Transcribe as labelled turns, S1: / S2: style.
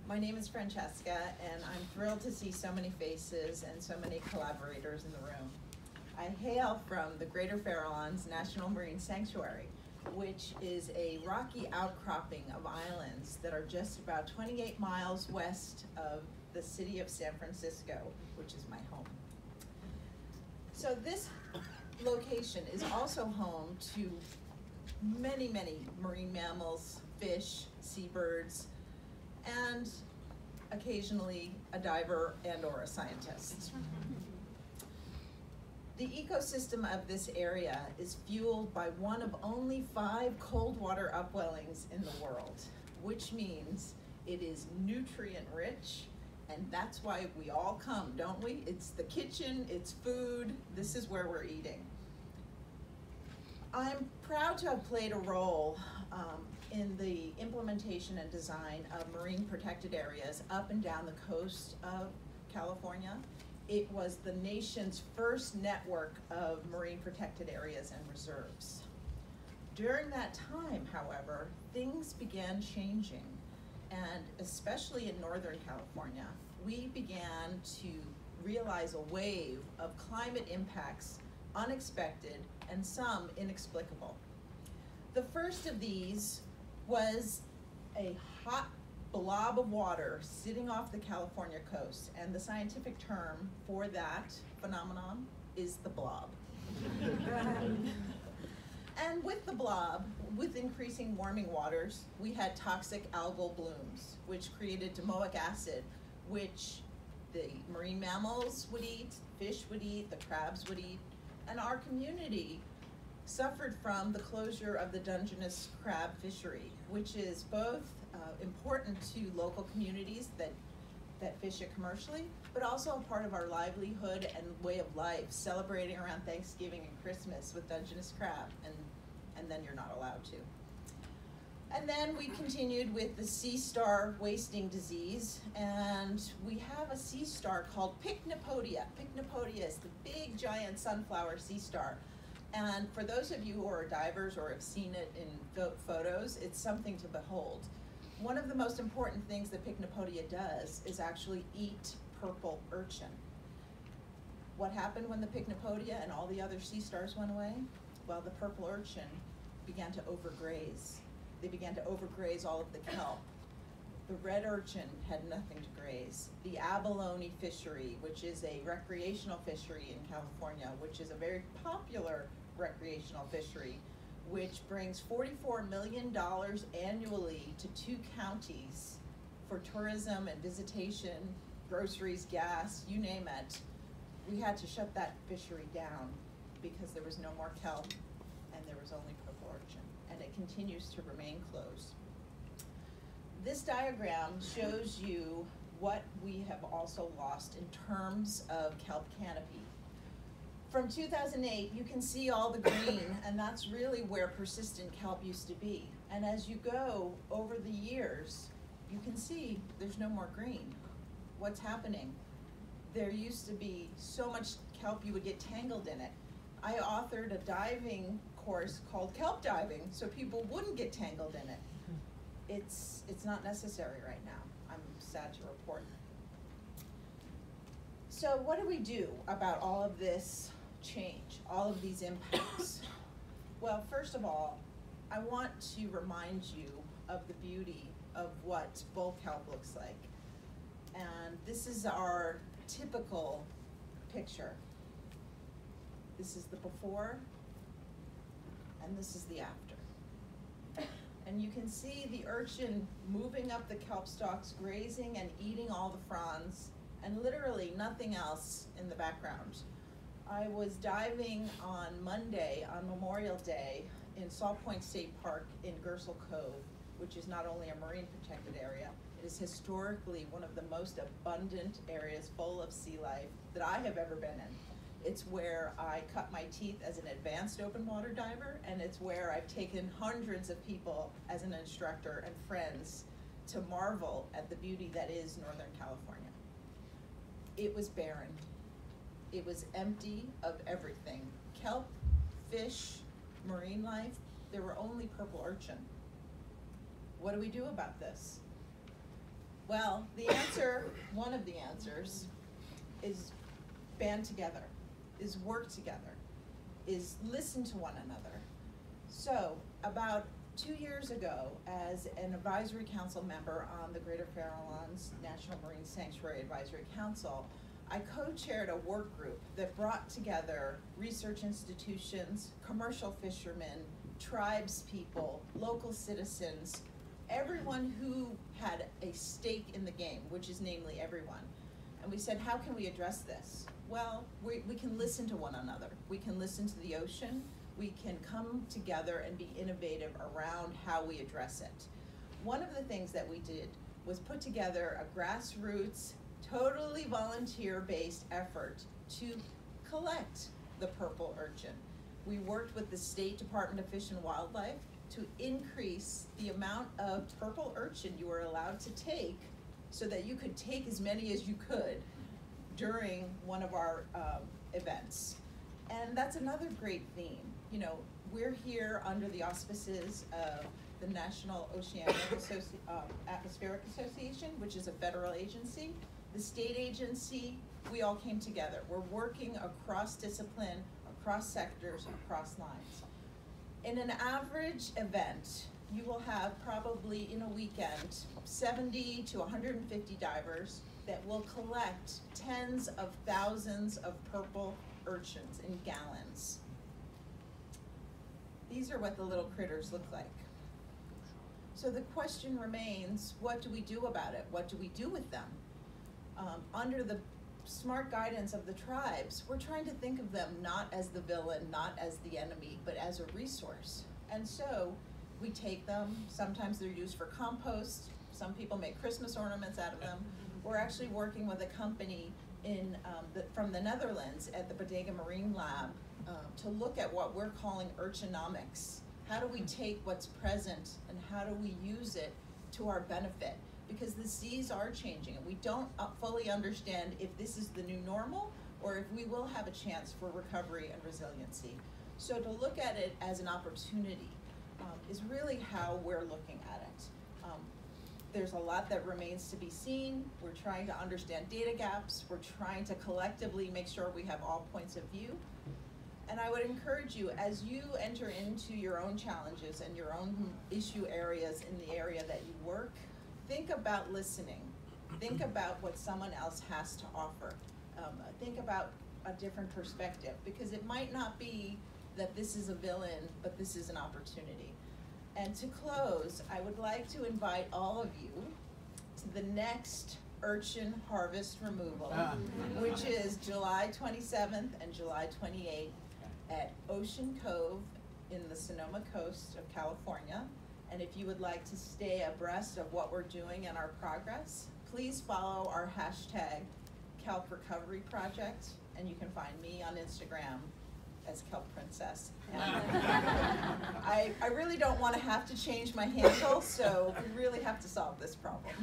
S1: My name is Francesca, and I'm thrilled to see so many faces and so many collaborators in the room. I hail from the Greater Farallones National Marine Sanctuary, which is a rocky outcropping of islands that are just about 28 miles west of the city of San Francisco, which is my home. So this location is also home to many, many marine mammals, fish, seabirds, and occasionally a diver and or a scientist. The ecosystem of this area is fueled by one of only 5 cold water upwellings in the world, which means it is nutrient rich, and that's why we all come, don't we? It's the kitchen, it's food, this is where we're eating. I'm proud to have played a role in the implementation and design of marine protected areas up and down the coast of California. It was the nation's first network of marine protected areas and reserves. During that time, however, things began changing, and especially in Northern California, we began to realize a wave of climate impacts, unexpected and some inexplicable. The first of these was a hot blob of water sitting off the California coast, and the scientific term for that phenomenon is the blob. And with the blob, with increasing warming waters, we had toxic algal blooms, which created domoic acid, which the marine mammals would eat, fish would eat, the crabs would eat, and our community suffered from the closure of the Dungeness crab fishery, which is both important to local communities that fish it commercially, but also a part of our livelihood and way of life, celebrating around Thanksgiving and Christmas with Dungeness crab, and then you're not allowed to. And then we continued with the sea star wasting disease, and we have a sea star called Pycnopodia. Pycnopodia is the big giant sunflower sea star. And for those of you who are divers or have seen it in photos, it's something to behold. One of the most important things that Pycnopodia does is actually eat purple urchin. What happened when the Pycnopodia and all the other sea stars went away? Well, the purple urchin began to overgraze. They began to overgraze all of the kelp. The red urchin had nothing to graze. The abalone fishery, which is a recreational fishery in California, which is a very popular recreational fishery, which brings $44 million annually to 2 counties for tourism and visitation, groceries, gas, you name it. We had to shut that fishery down because there was no more kelp and there was only purple urchin, and it continues to remain closed. This diagram shows you what we have also lost in terms of kelp canopy. From 2008, you can see all the green, and that's really where persistent kelp used to be. And as you go over the years, you can see there's no more green. What's happening? There used to be so much kelp you would get tangled in it. I authored a diving course called kelp diving so people wouldn't get tangled in it. It's not necessary right now, I'm sad to report. So what do we do about all of this change, all of these impacts? Well, first of all, I want to remind you of the beauty of what bull kelp looks like. And this is our typical picture. This is the before, and this is the after. And you can see the urchin moving up the kelp stalks, grazing and eating all the fronds, and literally nothing else in the background. I was diving on Monday, on Memorial Day, in Salt Point State Park in Gersel Cove, which is not only a marine protected area, it is historically one of the most abundant areas full of sea life that I have ever been in. It's where I cut my teeth as an advanced open water diver, and it's where I've taken hundreds of people as an instructor and friends to marvel at the beauty that is Northern California. It was barren. It was empty of everything. Kelp, fish, marine life, there were only purple urchin. What do we do about this? Well, the answer, one of the answers, is band together, is work together, is listen to one another. So, about 2 years ago, as an advisory council member on the Greater Fair Islands National Marine Sanctuary Advisory Council, I co-chaired a work group that brought together research institutions, commercial fishermen, tribes people, local citizens, everyone who had a stake in the game, which is namely everyone. And we said, how can we address this? Well, we can listen to one another. We can listen to the ocean. We can come together and be innovative around how we address it. One of the things that we did was put together a grassroots, totally volunteer-based effort to collect the purple urchin. We worked with the State Department of Fish and Wildlife to increase the amount of purple urchin you were allowed to take so that you could take as many as you could during one of our events. And that's another great theme. You know, we're here under the auspices of the National Oceanic Atmospheric Association, which is a federal agency. The state agency, we all came together. We're working across discipline, across sectors, across lines. In an average event, you will have probably in a weekend 70 to 150 divers that will collect tens of thousands of purple urchins in gallons. These are what the little critters look like. So the question remains, what do we do about it? What do we do with them? Under the smart guidance of the tribes, we're trying to think of them not as the villain, not as the enemy, but as a resource. And so we take them, sometimes they're used for compost, some people make Christmas ornaments out of them. We're actually working with a company from the Netherlands at the Bodega Marine Lab to look at what we're calling urchinomics. How do we take what's present and how do we use it to our benefit? Because the seas are changing and we don't fully understand if this is the new normal or if we will have a chance for recovery and resiliency. So to look at it as an opportunity is really how we're looking at it. There's a lot that remains to be seen. We're trying to understand data gaps. We're trying to collectively make sure we have all points of view. And I would encourage you, as you enter into your own challenges and your own issue areas in the area that you work, think about listening. Think about what someone else has to offer. Think about a different perspective, because it might not be that this is a villain, but this is an opportunity. And to close, I would like to invite all of you to the next urchin harvest removal, which is July 27th and July 28th at Ocean Cove in the Sonoma coast of California. And if you would like to stay abreast of what we're doing and our progress, please follow our hashtag Kelp Recovery Project, and you can find me on Instagram as Kelp Princess. And I really don't want to have to change my handle, so we really have to solve this problem.